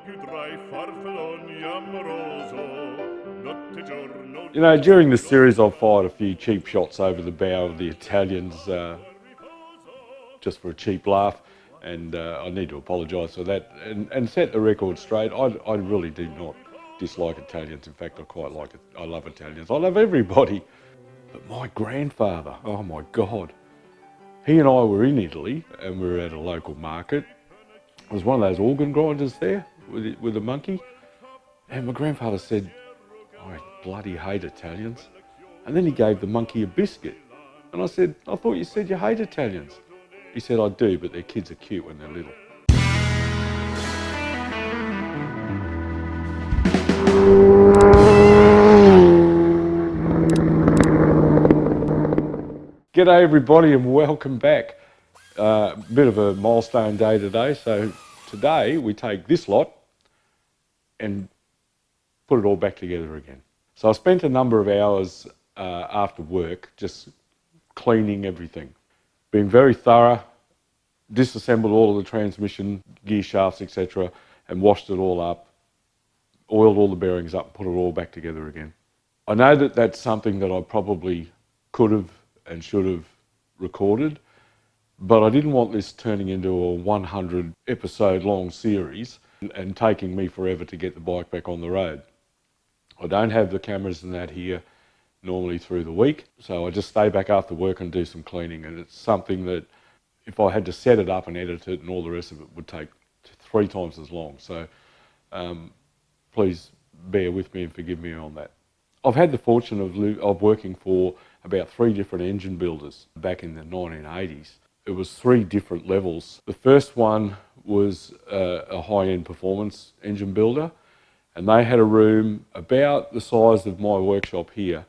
You know, during this series I've fired a few cheap shots over the bow of the Italians just for a cheap laugh, and I need to apologise for that and set the record straight. I really do not dislike Italians. In fact, I quite like it. I love Italians. I love everybody. But my grandfather, oh my God, he and I were in Italy and we were at a local market. There was one of those organ grinders there with a monkey, and my grandfather said, "I bloody hate Italians." And then he gave the monkey a biscuit. And I said, "I thought you said you hate Italians." He said, "I do, but their kids are cute when they're little." G'day everybody and welcome back. Bit of a milestone day today. So today we take this lot and put it all back together again. So I spent a number of hours after work just cleaning everything, being very thorough, disassembled all of the transmission, gear shafts, etc., and washed it all up, oiled all the bearings up, put it all back together again. I know that that's something that I probably could have and should have recorded, but I didn't want this turning into a 100 episode long series and taking me forever to get the bike back on the road. I don't have the cameras and that here normally through the week, so I just stay back after work and do some cleaning, and it's something that if I had to set it up and edit it and all the rest of it would take 3 times as long. So please bear with me and forgive me on that. I've had the fortune of working for about 3 different engine builders back in the 1980s. It was 3 different levels. The first one was a high-end performance engine builder, and they had a room about the size of my workshop here,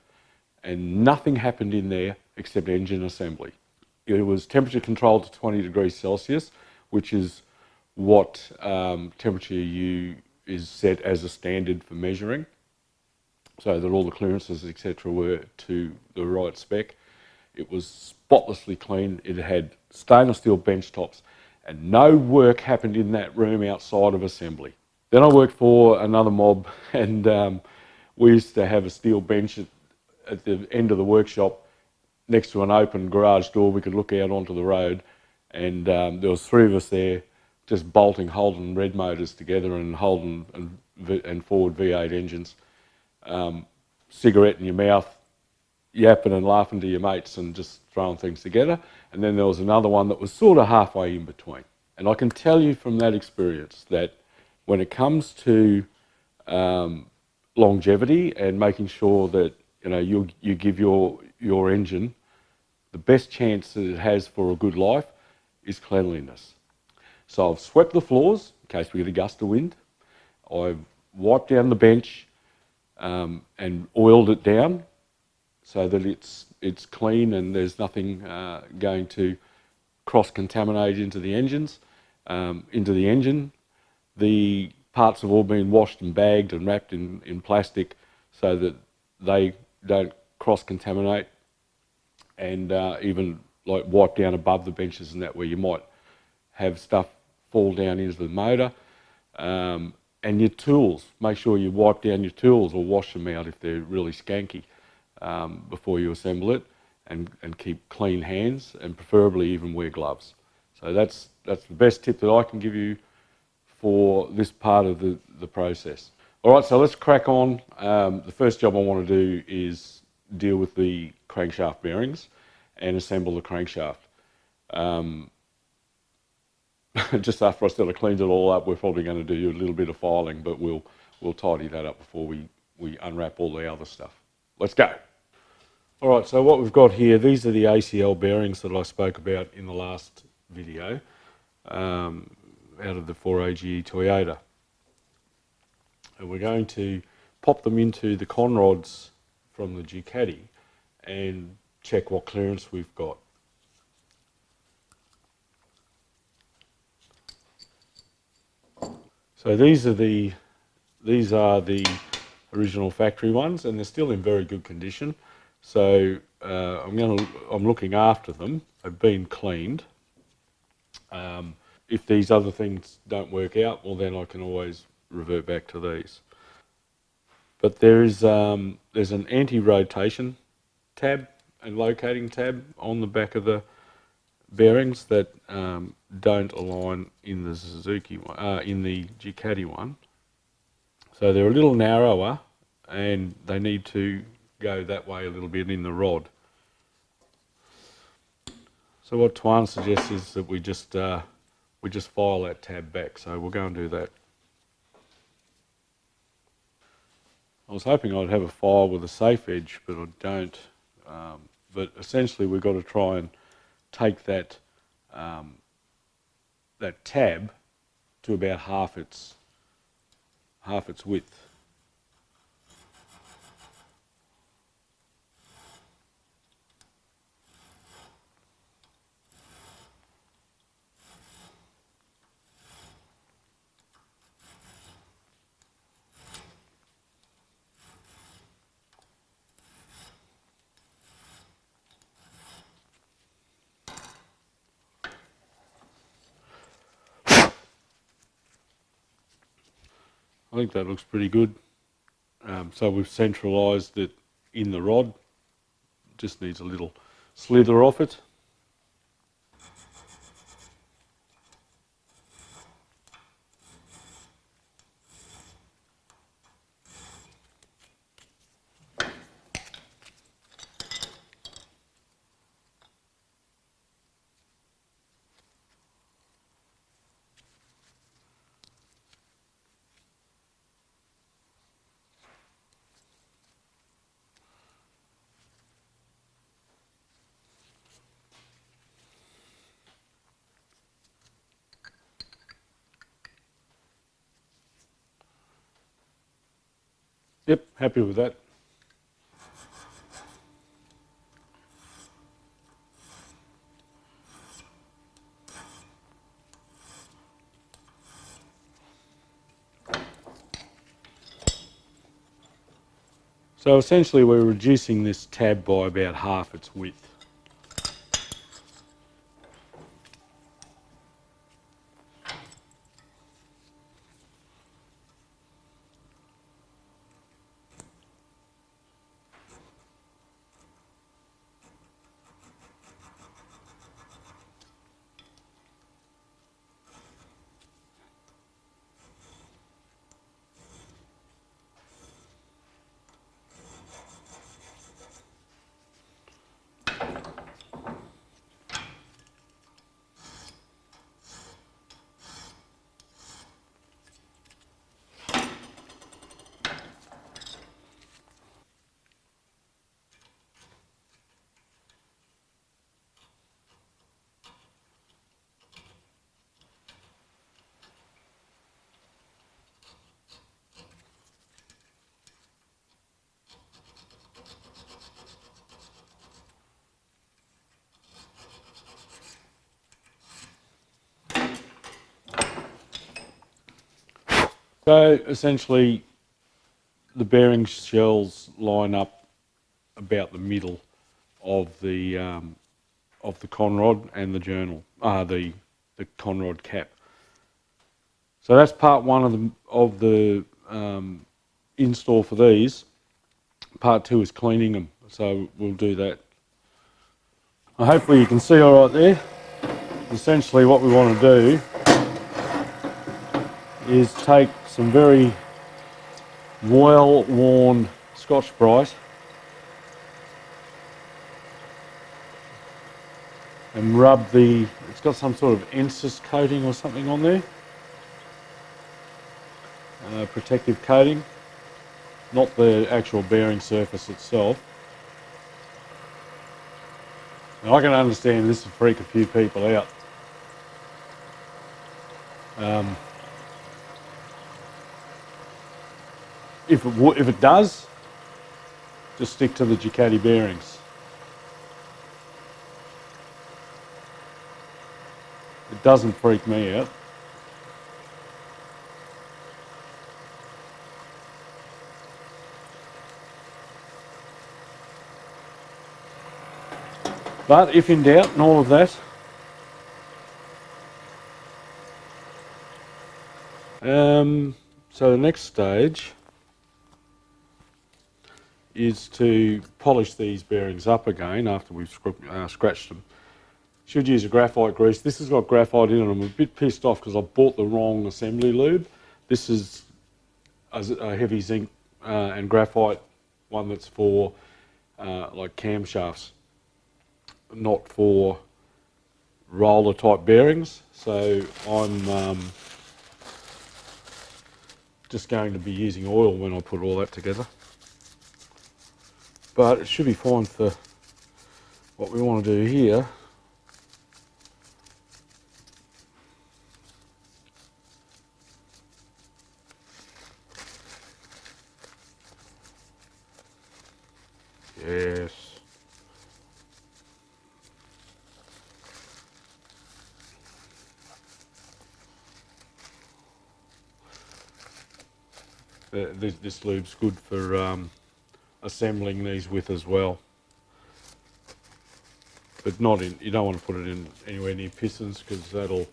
and nothing happened in there except engine assembly. It was temperature controlled to 20 degrees Celsius, which is what temperature is set as a standard for measuring, so that all the clearances, etc., were to the right spec. It was spotlessly clean. It had stainless steel bench tops, and no work happened in that room outside of assembly. Then I worked for another mob, and we used to have a steel bench at the end of the workshop next to an open garage door. We could look out onto the road, and there was 3 of us there just bolting Holden red motors together and Holden and Ford V8 engines. Cigarette in your mouth, yapping and laughing to your mates and just throwing things together. And then there was another one that was sort of halfway in between. And I can tell you from that experience that when it comes to longevity and making sure that you give your engine the best chance that it has for a good life is cleanliness. So I've swept the floors in case we get a gust of wind. I've wiped down the bench and oiled it down so that it's clean and there's nothing going to cross-contaminate into the engine. The parts have all been washed and bagged and wrapped in plastic so that they don't cross-contaminate, and even like wipe down above the benches and that, where you might have stuff fall down into the motor. And your tools, make sure you wipe down your tools or wash them out if they're really skanky before you assemble it, and keep clean hands, and preferably even wear gloves. So that's the best tip that I can give you for this part of the process. All right, so let's crack on. The first job I want to do is deal with the crankshaft bearings and assemble the crankshaft. Just after I sort of cleaned it all up, we're probably going to do a little bit of filing, but we'll tidy that up before we unwrap all the other stuff. Let's go. All right, so what we've got here, these are the ACL bearings that I spoke about in the last video, out of the 4AGE Toyota. And we're going to pop them into the con rods from the Ducati and check what clearance we've got. So these are the original factory ones, and they're still in very good condition. So I'm looking after them. They've been cleaned. If these other things don't work out, well then I can always revert back to these. But there's an anti-rotation tab and locating tab on the back of the bearings that don't align in the Suzuki one, in the Ducati one. So they're a little narrower and they need to go that way a little bit in the rod. So what Tuan suggests is that we just file that tab back. So we'll go and do that. I was hoping I'd have a file with a safe edge, but I don't. But essentially we've got to try and take that that tab to about half its width. I think that looks pretty good. So we've centralised it in the rod. Just needs a little slither off it. Yep, happy with that. So essentially we're reducing this tab by about half its width. So essentially the bearing shells line up about the middle of the conrod and the journal, the conrod cap. So that's part one of the install for these. Part two is cleaning them, so we'll do that. Hopefully you can see all right there. Essentially what we want to do is take some very well-worn Scotch-Brite and rub it's got some sort of Ensis coating or something on there, protective coating, not the actual bearing surface itself. Now I can understand this will freak a few people out. If it does, just stick to the Ducati bearings. It doesn't freak me out. But if in doubt and all of that, So the next stage is to polish these bearings up again after we've scratched them. Should use a graphite grease. This has got graphite in it. I'm a bit pissed off because I bought the wrong assembly lube. This is a heavy zinc and graphite one that's for like camshafts, not for roller type bearings. So I'm just going to be using oil when I put all that together. But it should be fine for what we want to do here. Yes. This lube's good for assembling these with as well. But not in, you don't want to put it in anywhere near pistons because that'll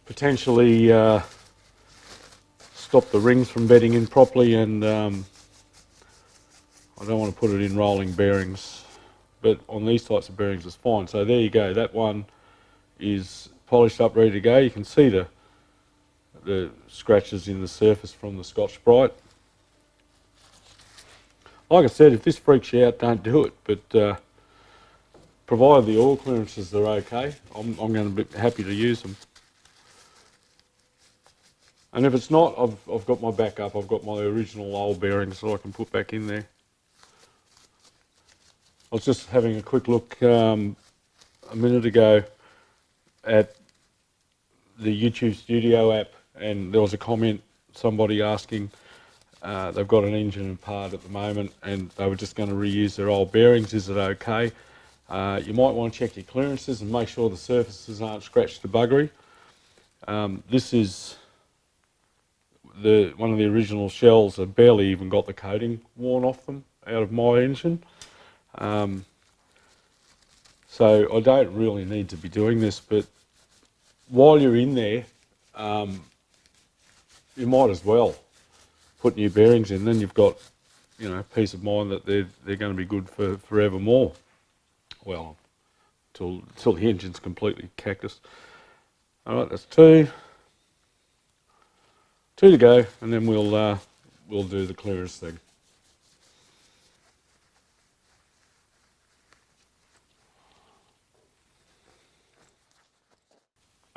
potentially stop the rings from bedding in properly, and I don't want to put it in rolling bearings. But on these types of bearings it's fine. So there you go, that one is polished up, ready to go. You can see the scratches in the surface from the Scotch-Brite. Like I said, if this freaks you out, don't do it, but provided the oil clearances are okay, I'm going to be happy to use them. And if it's not, I've got my backup. I've got my original old bearings that I can put back in there. I was just having a quick look a minute ago at the YouTube Studio app, and there was a comment, somebody asking, they've got an engine and part at the moment and they were just going to reuse their old bearings. Is it okay? You might want to check your clearances and make sure the surfaces aren't scratched to buggery. This is one of the original shells. I barely even got the coating worn off them out of my engine. So I don't really need to be doing this, but while you're in there, you might as well put new bearings in. Then you've got, you know, peace of mind that they're going to be good for forevermore. Well, till the engine's completely cactus. All right, that's two to go, and then we'll do the clearance thing.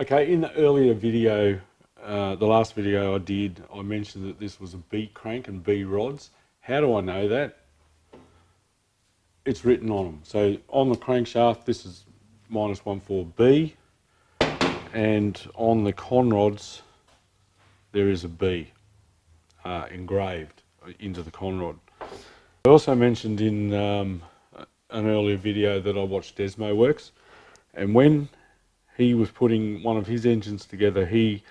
Okay, in the earlier video, the last video I did, I mentioned that this was a B crank and B rods. How do I know that? It's written on them. So on the crankshaft, this is -14B, and on the con rods, there is a B engraved into the con rod. I also mentioned in an earlier video that I watched Desmo Works, and when he was putting one of his engines together, he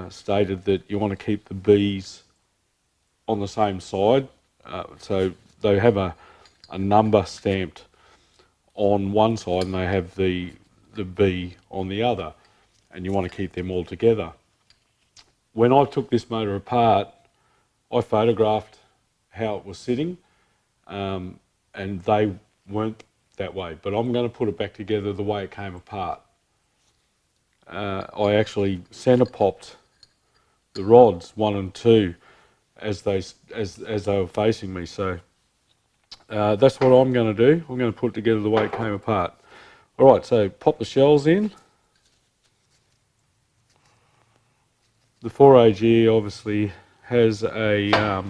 stated that you want to keep the B's on the same side. So they have a number stamped on one side and they have the B on the other, and you want to keep them all together. When I took this motor apart, I photographed how it was sitting, and they weren't that way, but I'm going to put it back together the way it came apart. I actually centre popped the rods 1 and 2 as they were facing me. So that's what I'm going to do. I'm going to put it together the way it came apart. All right, so pop the shells in. The 4AG obviously has a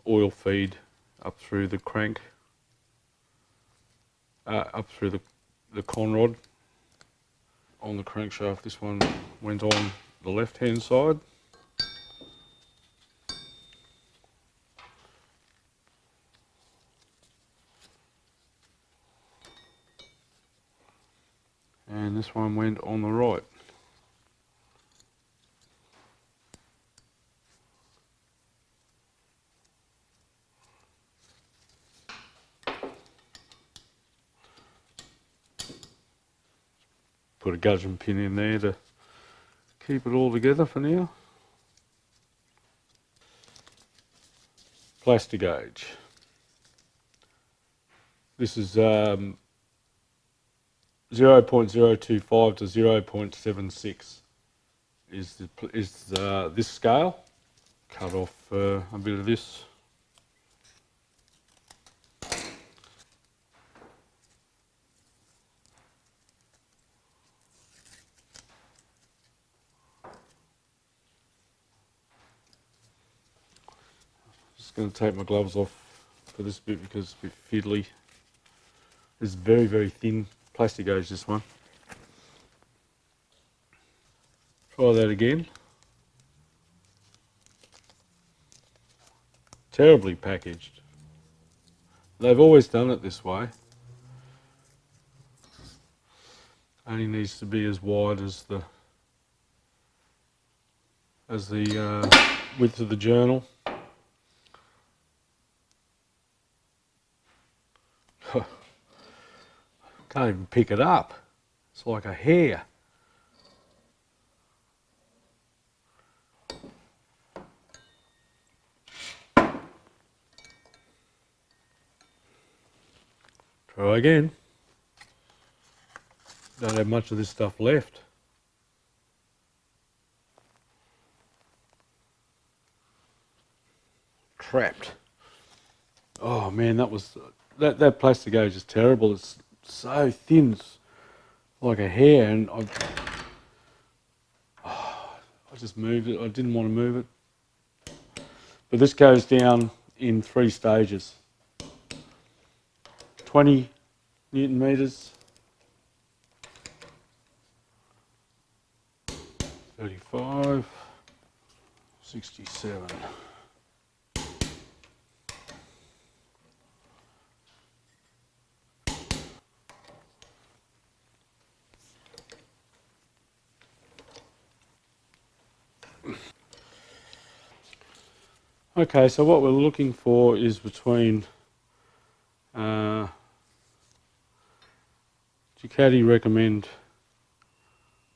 oil feed up through the crank, up through the con rod. On the crankshaft, this one went on the left hand side. And this one went on the right. put a gudgeon pin in there to keep it all together for now. Plastigauge. This is 0.025 to 0.76 is this scale. Cut off a bit of this. Just going to take my gloves off for this bit because it's a bit fiddly. It's very, very thin plastigauge, this one. Try that again. Terribly packaged. They've always done it this way. Only needs to be as wide as the width of the journal. Can't even pick it up. It's like a hair. Try again. Don't have much of this stuff left. Trapped. Oh man, that plastigauge is terrible. It's so thin, it's like a hair, and I just moved it. I didn't want to move it. But this goes down in 3 stages. 20 Newton meters, 35, 67. Okay, so what we're looking for is between DUCATI recommend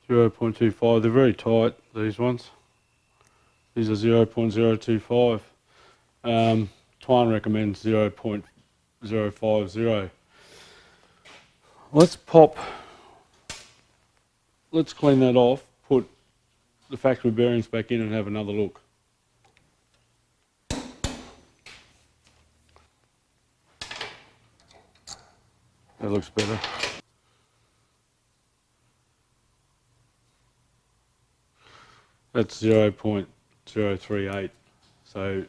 0.25. They're very tight, these ones. These are 0.025. Twine recommends 0.050. Let's clean that off, put the factory bearings back in and have another look. That looks better. That's 0.038. So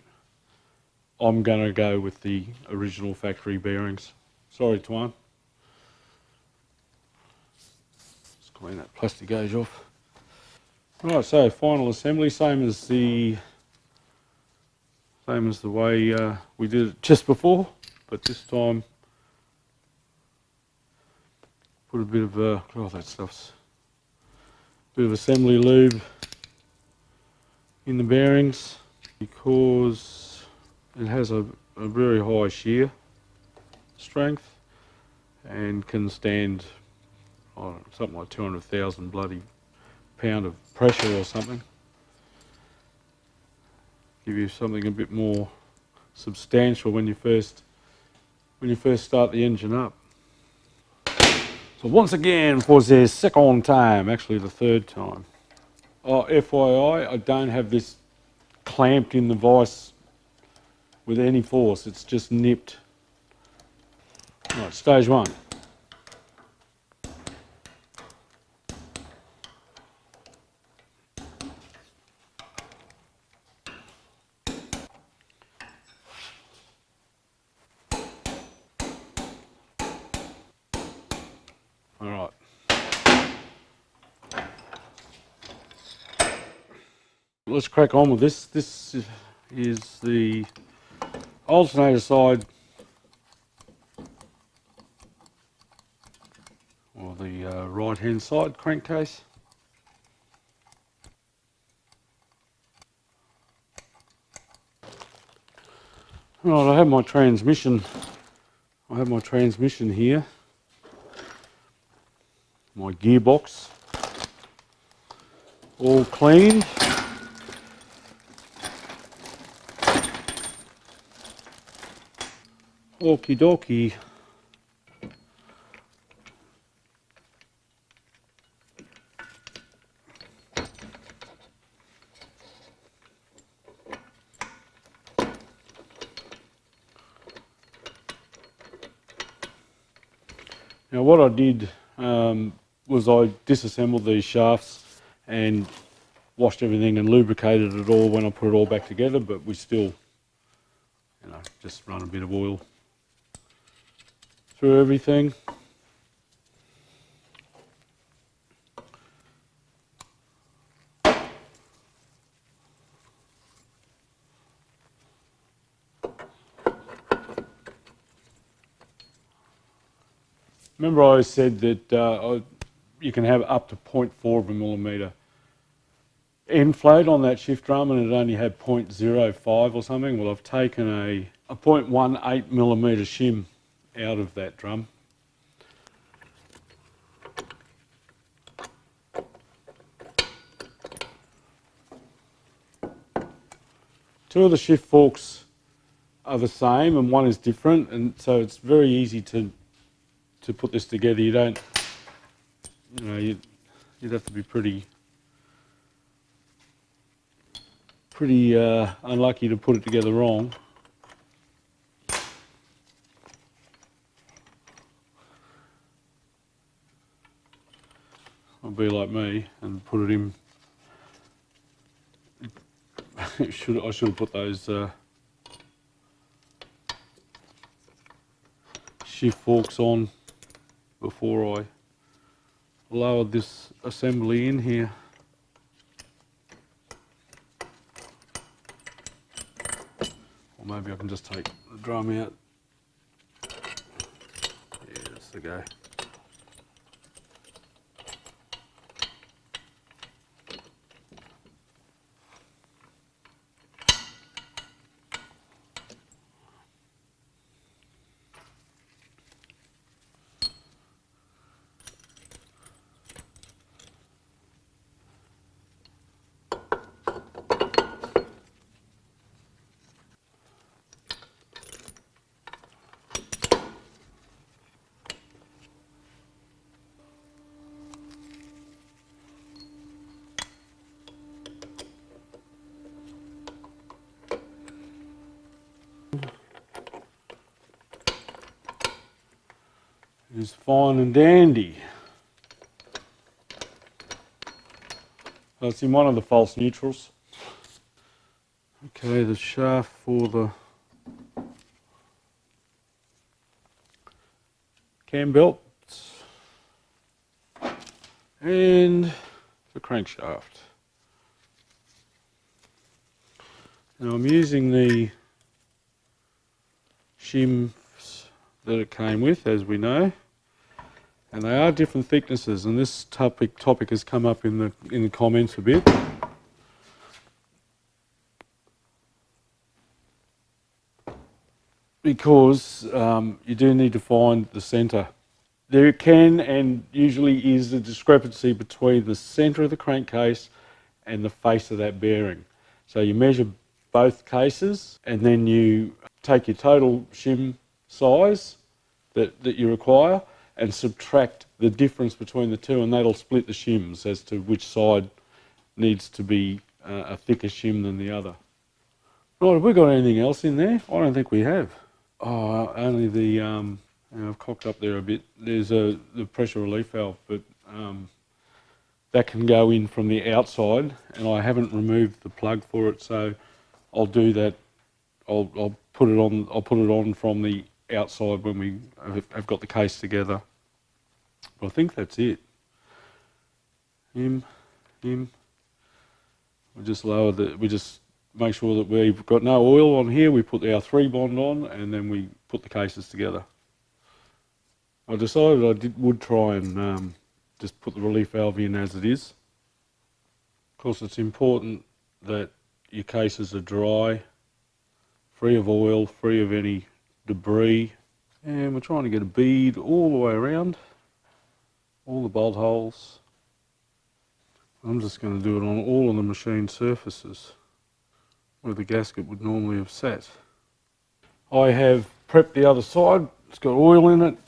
I'm going to go with the original factory bearings. Sorry, Twine. Let's clean that plastigauge off. Right, so final assembly, same as the way we did it just before, but this time put a bit of that stuff's a bit of assembly lube in the bearings because it has a very high shear strength and can stand something like 200,000 bloody pound of pressure or something. Give you something a bit more substantial when you first start the engine up. So once again, for the second time, actually the third time. Oh, FYI, I don't have this clamped in the vise with any force, it's just nipped. Right, stage 1. All right. Let's crack on with this. This is the alternator side, or the right hand side crankcase. Right, I have my transmission here. My gearbox all cleaned. Okie dokie. Now what I did was I disassembled these shafts and washed everything and lubricated it all when I put it all back together, but we still, just run a bit of oil through everything. Remember I said that you can have up to 0.4 of a millimetre end float on that shift drum, and it only had 0.05 or something. Well, I've taken a 0.18 millimetre shim out of that drum. Two of the shift forks are the same and one is different, and so it's very easy to put this together. You don't, you'd have to be pretty unlucky to put it together wrong. Or be like me and put it in. I should have put those shift forks on before I lowered this assembly in here. Or maybe I can just take the drum out. Yeah, that's the go. Is fine and dandy. That's in one of the false neutrals. Okay, the shaft for the cam belt and the crankshaft. Now I'm using the shims that it came with, as we know. And they are different thicknesses, and this topic has come up in the comments a bit. Because you do need to find the centre. There can and usually is a discrepancy between the centre of the crankcase and the face of that bearing. So you measure both cases and then you take your total shim size that you require and subtract the difference between the two, and that'll split the shims as to which side needs to be a thicker shim than the other. Right, have we got anything else in there? I don't think we have. Oh, only the, I've cocked up there a bit. There's the pressure relief valve, but that can go in from the outside, and I haven't removed the plug for it, so I'll do that. I'll put it on. I'll put it on from the outside when we have got the case together. But I think that's it. We just lower the. We just make sure that we've got no oil on here. We put our 3-bond on, and then we put the cases together. I decided I would try and just put the relief valve in as it is. Of course, it's important that your cases are dry, free of oil, free of any debris, and we're trying to get a bead all the way around. all the bolt holes. I'm just going to do it on all of the machine surfaces where the gasket would normally have sat. I have prepped the other side. It's got oil in it.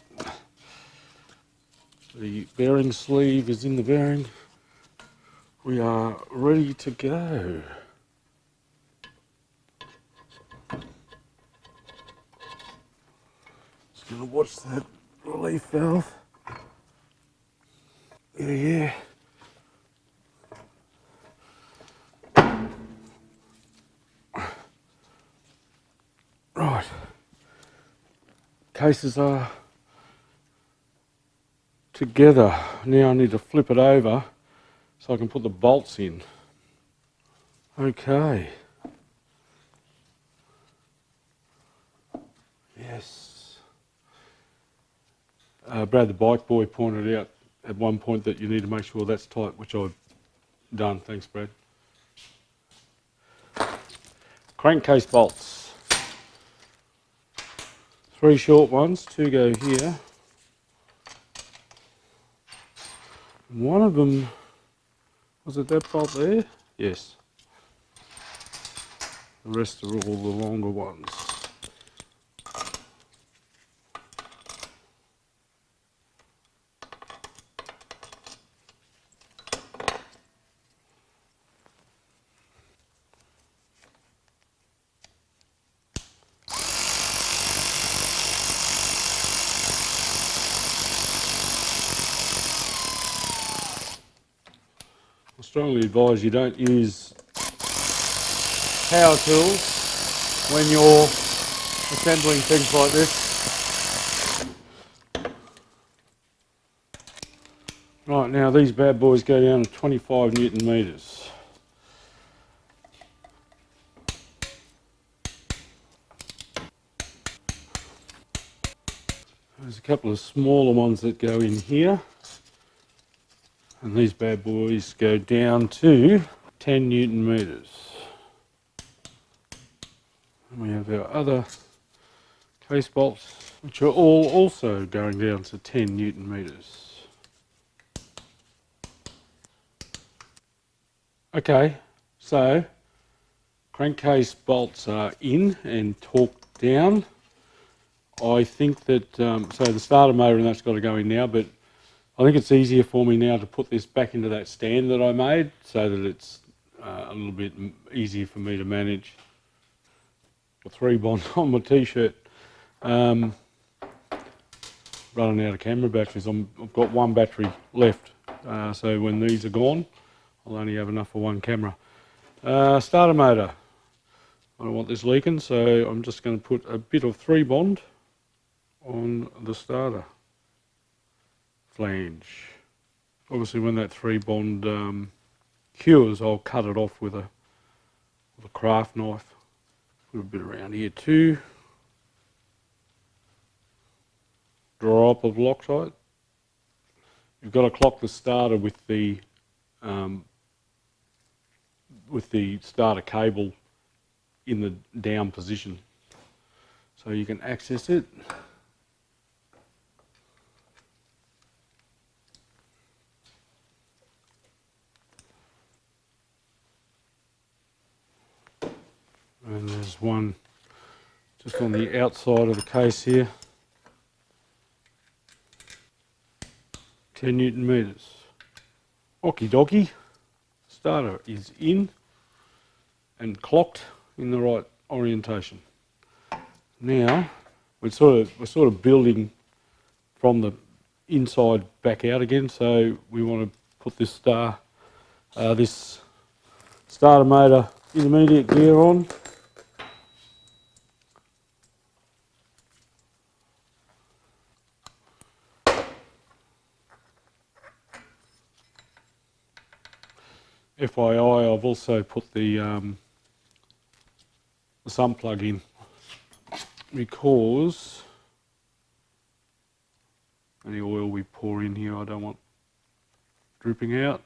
The bearing sleeve is in the bearing. We are ready to go. Just going to watch that relief valve. Yeah. Right. Cases are together. Now I need to flip it over so I can put the bolts in. Okay. Yes. Brad the bike boy pointed out at one point that you need to make sure that's tight, which I've done. Thanks, Brad. Crankcase bolts. 3 short ones, 2 go here. One of them, was it that bolt there? Yes. The rest are all the longer ones. I strongly advise you don't use power tools when you're assembling things like this. Right, now these bad boys go down to 25 Newton meters. There's a couple of smaller ones that go in here, and these bad boys go down to 10 Newton meters. And we have our other case bolts, which are all also going down to 10 Newton meters. Okay, so crankcase bolts are in and torqued down. I think that, so the starter motor and that's got to go in now, but I think it's easier for me now to put this back into that stand that I made so that it's a little bit easier for me to manage. A 3-bond on my t-shirt. Running out of camera batteries. I've got 1 battery left, so when these are gone, I'll only have enough for 1 camera. Starter motor. I don't want this leaking, so I'm just going to put a bit of 3-bond on the starter flange. Obviously when that 3-bond cures, I'll cut it off with a craft knife. Put a bit around here too. Drop of Loctite. You've got to clock the starter with the starter cable in the down position so you can access it. And there's one just on the outside of the case here. 10 Newton meters. Okie dokie. Starter is in and clocked in the right orientation. Now we're sort of building from the inside back out again, so we want to put this this starter motor intermediate gear on. FYI, I've also put the sun plug in because any oil we pour in here I don't want dripping out.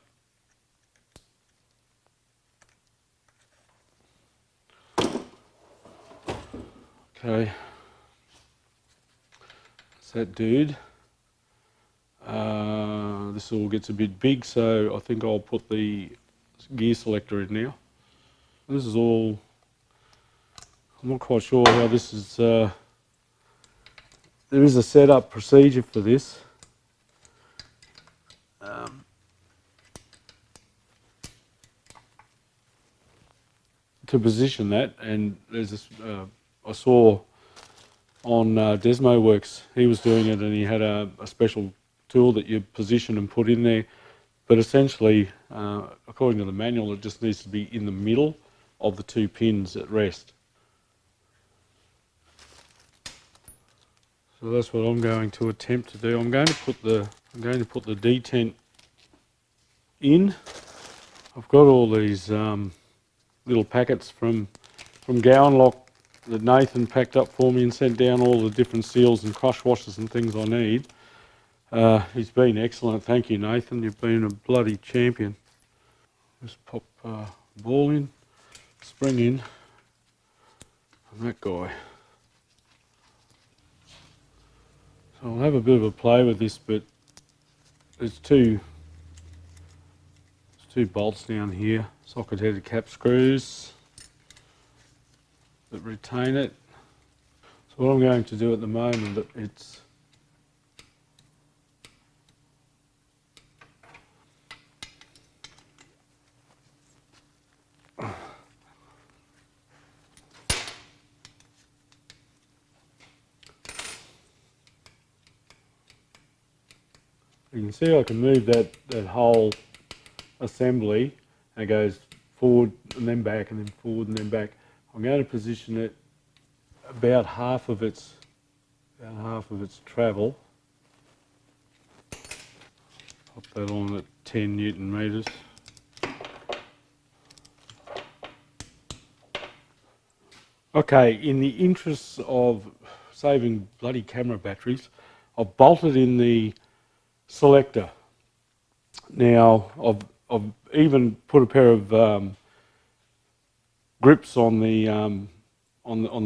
Okay, that's that dude. This all gets a bit big, so I think I'll put the gear selector in now. This is all, I'm not quite sure how this is, there is a setup procedure for this. To position that, and there's this, I saw on Desmo Works, he was doing it and he had a special tool that you position and put in there, but essentially, according to the manual, it just needs to be in the middle of the two pins at rest. So that's what I'm going to attempt to do. I'm going to put the detent in. I've got all these little packets from Gowan Lock that Nathan packed up for me and sent down all the different seals and crush washers and things I need. He's been excellent. Thank you, Nathan. You've been a bloody champion. Just pop ball in, spring in, and that guy. So I'll have a bit of a play with this, but there's two bolts down here, socket-headed cap screws that retain it. So what I'm going to do at the moment, it's you can see I can move that whole assembly, and it goes forward and then back and then forward and then back. I'm going to position it about half of its travel. Pop that on at 10 Newton meters. Okay, in the interests of saving bloody camera batteries, I've bolted in the selector. Now I've even put a pair of grips on the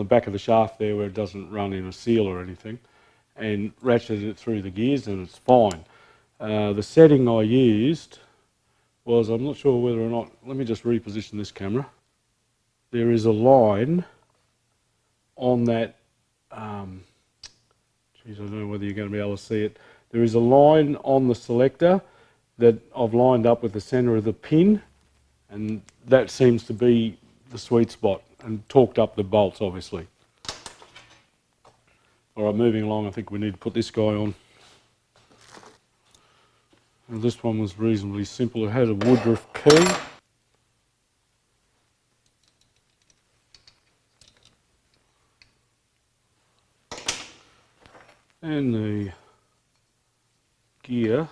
back of the shaft there where it doesn't run in a seal or anything, and ratcheted it through the gears, and it's fine. The setting I used was, I'm not sure whether or not, let me just reposition this camera. There is a line on that, geez, I don't know whether you're going to be able to see it. There is a line on the selector that I've lined up with the centre of the pin, and that seems to be the sweet spot, and torqued up the bolts obviously. Alright, moving along, I think we need to put this guy on. And this one was reasonably simple. It had a Woodruff key. And the gear.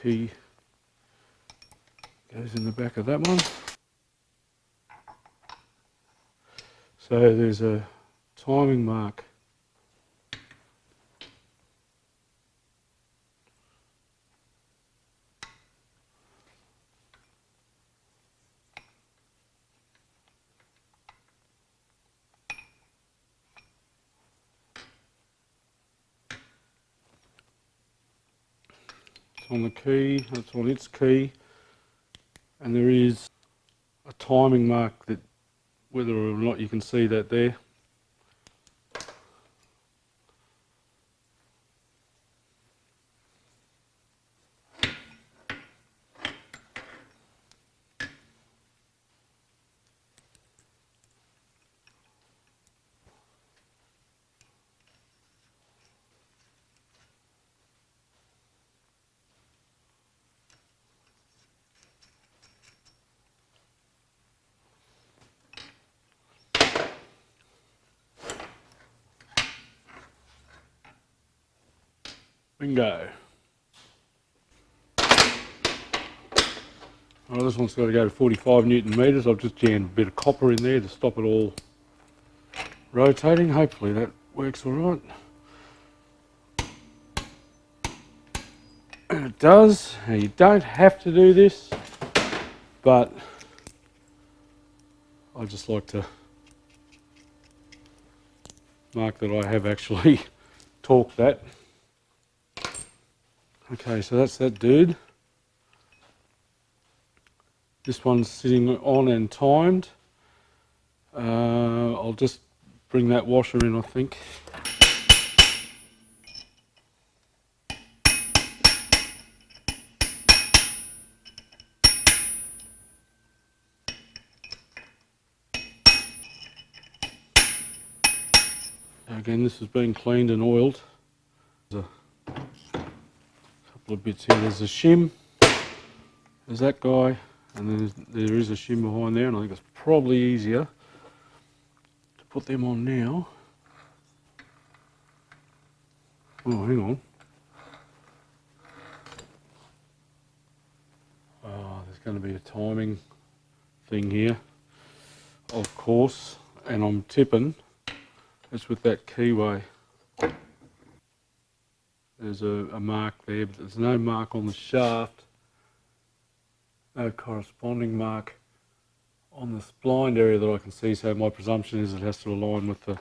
Key goes in the back of that one. So there's a timing mark. On the key, that's on its key, and there is a timing mark that, whether or not you can see that there. Bingo. Well, this one's got to go to 45 Newton meters. I've just jammed a bit of copper in there to stop it all rotating. Hopefully that works all right. And it does. Now, you don't have to do this, but I just like to mark that I have actually torqued that. Okay, so that's that dude. This one's sitting on and timed. I'll just bring that washer in, I think. Again, this has been cleaned and oiled. There's a couple of bits here. There's a shim. There's that guy, and then there is a shim behind there, and I think it's probably easier to put them on now. Oh, hang on. Oh, there's going to be a timing thing here, of course, and I'm tipping. It's with that keyway. There's a mark there, but there's no mark on the shaft. No corresponding mark on the splined area that I can see, so my presumption is it has to align with the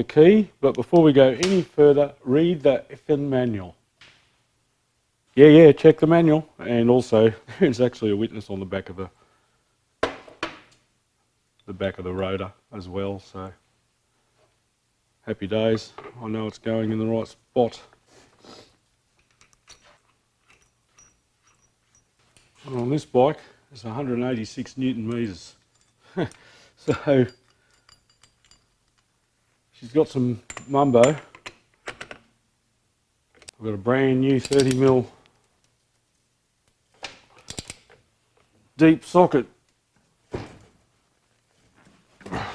key. But before we go any further, read the effing manual. Yeah, check the manual. And also, there's actually a witness on the back of the rotor as well, so happy days. I know it's going in the right spot. And on this bike, it's 186 Newton meters. So she's got some mumbo. I've got a brand new 30mm deep socket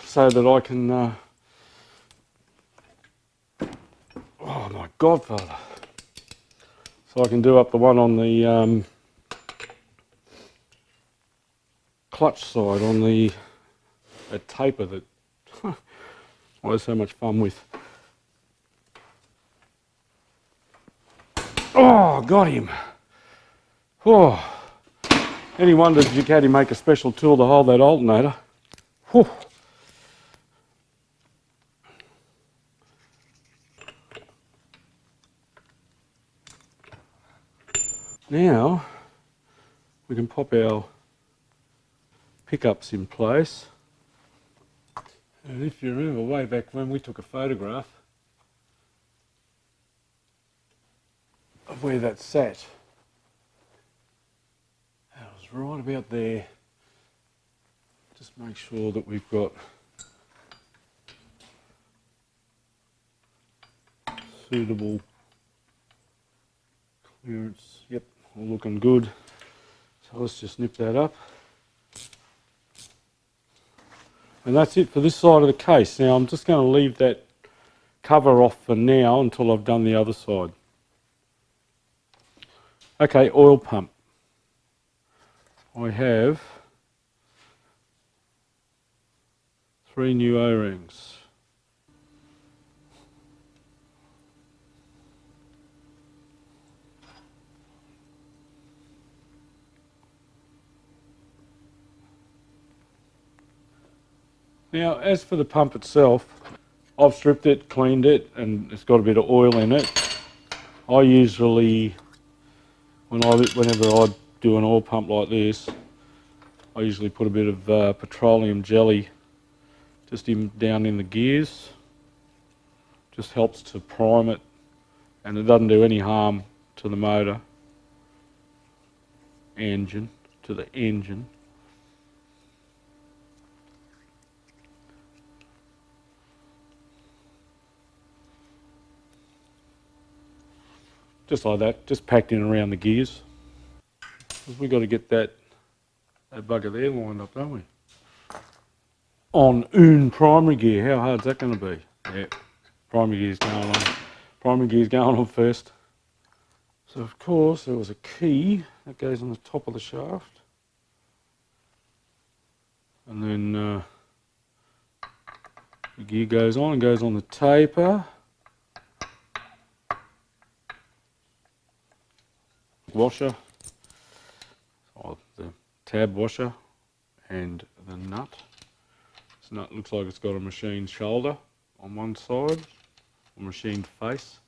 so that I can, oh my godfather, so I can do up the one on the clutch side on the taper that I had so much fun with. Oh, got him. Oh, any wonder Ducati make a special tool to hold that alternator. Whew. Now we can pop our pickups in place, and if you remember way back when we took a photograph of where that sat, that was right about there. Just make sure that we've got suitable clearance. Yep, all looking good. So let's just nip that up. And that's it for this side of the case. Now I'm just going to leave that cover off for now until I've done the other side. Okay, oil pump. I have 3 new O-rings. Now, as for the pump itself, I've stripped it, cleaned it, and it's got a bit of oil in it. I usually, whenever I do an oil pump like this, I usually put a bit of petroleum jelly just down in the gears. Just helps to prime it, and it doesn't do any harm to the motor engine, to the engine. Just like that, just packed in around the gears. Because we've got to get that bugger there lined up, don't we? On une primary gear, how hard's that going to be? Yeah, primary gear's going on. Primary gear's going on first. So of course there was a key that goes on the top of the shaft. And then the gear goes on and goes on the taper. Washer. Oh, the tab washer and the nut. This nut looks like it's got a machined shoulder on one side, or machined face.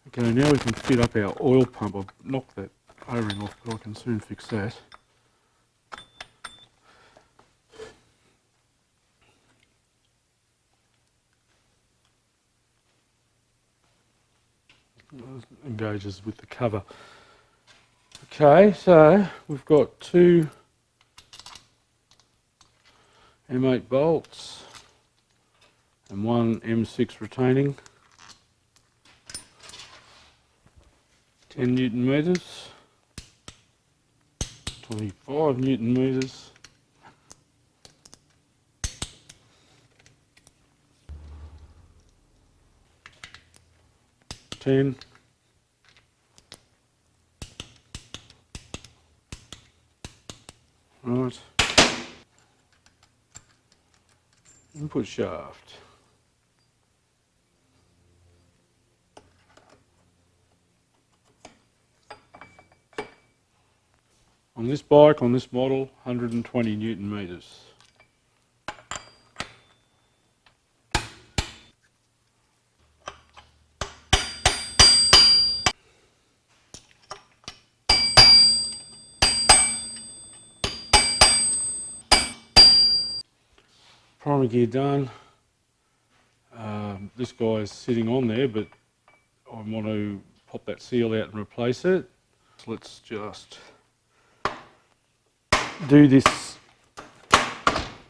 Okay, now we can fit up our oil pump. I've knocked that O-ring off, but I can soon fix that. Engages with the cover. Okay, so we've got two M8 bolts and one M6 retaining, 10 Newton meters, 25 Newton meters, ten, right, input shaft. On this bike, on this model, 120 Newton meters. Primer gear done. This guy's sitting on there, but I want to pop that seal out and replace it. So let's just do this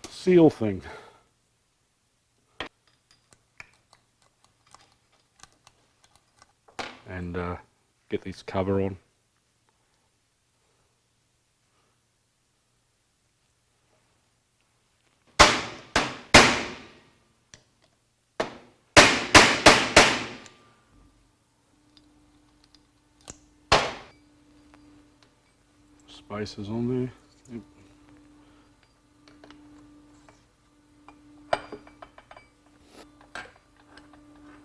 seal thing. And get this cover on. Spacers on there. Yep.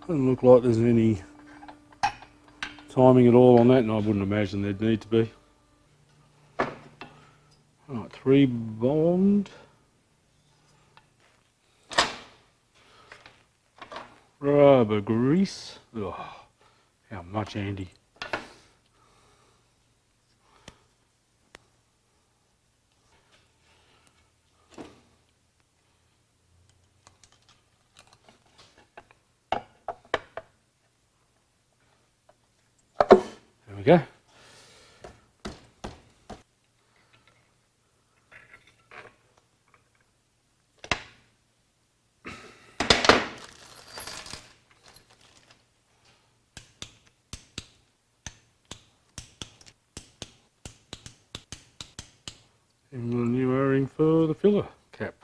Doesn't look like there's any timing at all on that, and I wouldn't imagine there'd need to be. Right, 3 bond. Rubber grease. Oh, how much, Andy? There we go. And a new O-ring for the filler cap.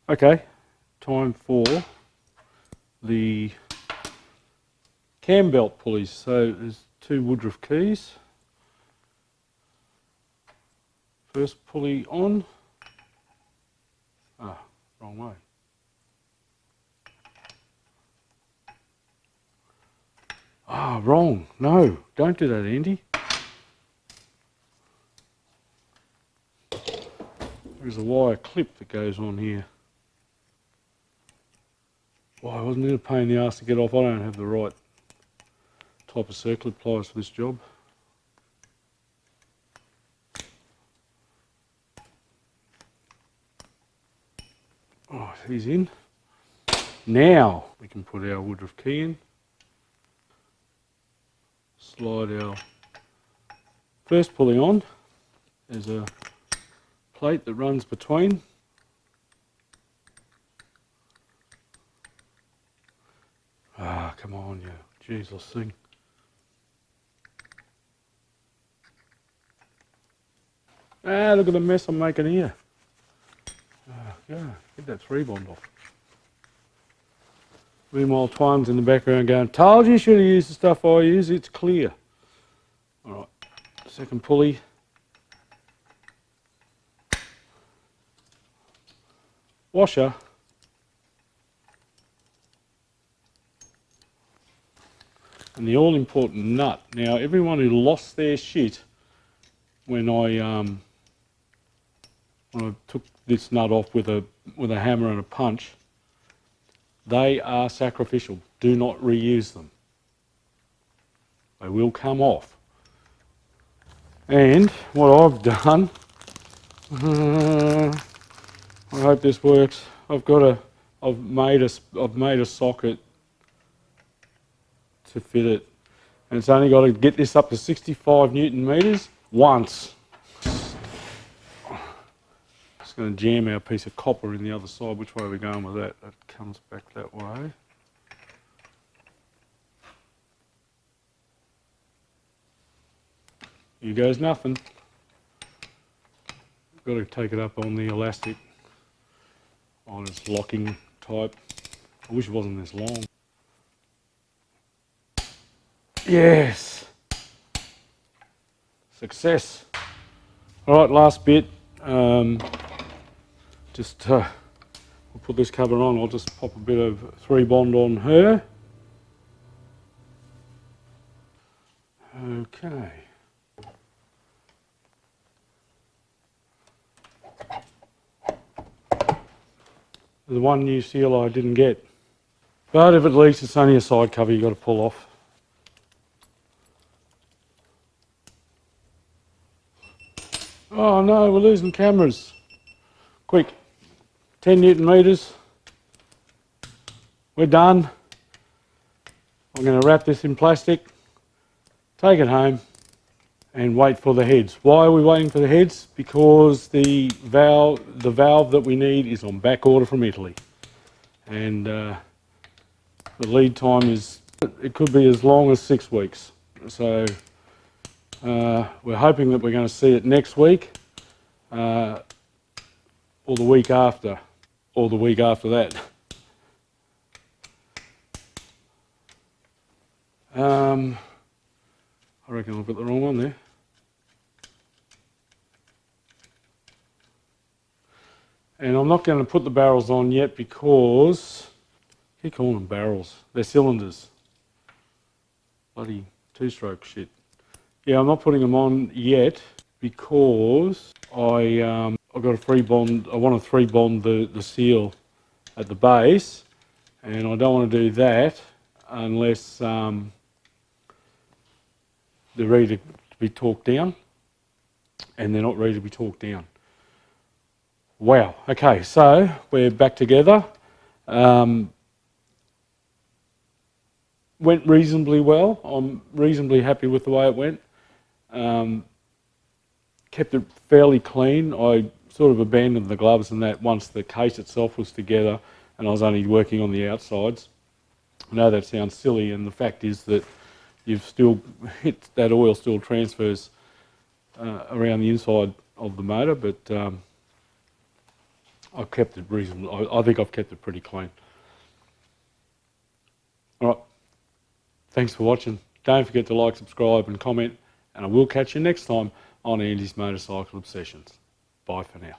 Okay, time for the cam belt pulleys. So there's 2 Woodruff keys. First pulley on. Ah, wrong way. Ah, wrong. No, don't do that, Andy. There's a wire clip that goes on here. Why wasn't it a pain in the ass to get off? I don't have the right type of circlip pliers for this job. Oh, he's in. Now we can put our Woodruff key in. Slide our first pulley on. There's a plate that runs between. Ah, come on, you Jesus thing. Ah, look at the mess I'm making here. Yeah, get that 3 bond off. Meanwhile, Twine's in the background going, told you should have used the stuff I use, it's clear. Alright, second pulley. washer. And the all-important nut. Now, everyone who lost their shit when I took this nut off with a hammer and a punch, they are sacrificial. Do not reuse them. They will come off. And what I've done, I hope this works. I've made a socket to fit it, and it's only got to get this up to 65 Newton meters once. Just going to jam our piece of copper in the other side. Which way are we going with that? That comes back that way. Here goes nothing. Got to take it up on the elastic, on its locking type. I wish it wasn't this long. Yes! Success! Alright, last bit. We'll put this cover on. I'll just pop a bit of 3-bond on her. Okay. The one new seal I didn't get. But if it leaks, it's only a side cover you've got to pull off. Oh no, we're losing cameras. Quick, 10 Newton meters. We're done. I'm going to wrap this in plastic, take it home and wait for the heads. Why are we waiting for the heads? Because the valve that we need is on back order from Italy. And the lead time is, it could be as long as 6 weeks. So we're hoping that we're going to see it next week, or the week after, or the week after that. I reckon I've got the wrong one there. And I'm not going to put the barrels on yet because, I keep calling them barrels, they're cylinders. Bloody two-stroke shit. Yeah, I'm not putting them on yet because I've got a 3-bond. I want to 3-bond the seal at the base, and I don't want to do that unless they're ready to be torqued down, and they're not ready to be torqued down. Wow. Okay, so we're back together. Went reasonably well. I'm reasonably happy with the way it went. Kept it fairly clean. I sort of abandoned the gloves and that once the case itself was together and I was only working on the outsides. I know that sounds silly, and the fact is that you've still hit, that oil still transfers around the inside of the motor, but I've kept it reasonable. I think I've kept it pretty clean. All right. Thanks for watching. Don't forget to like, subscribe and comment, and I will catch you next time on Andy's Motorcycle Obsessions. Bye for now.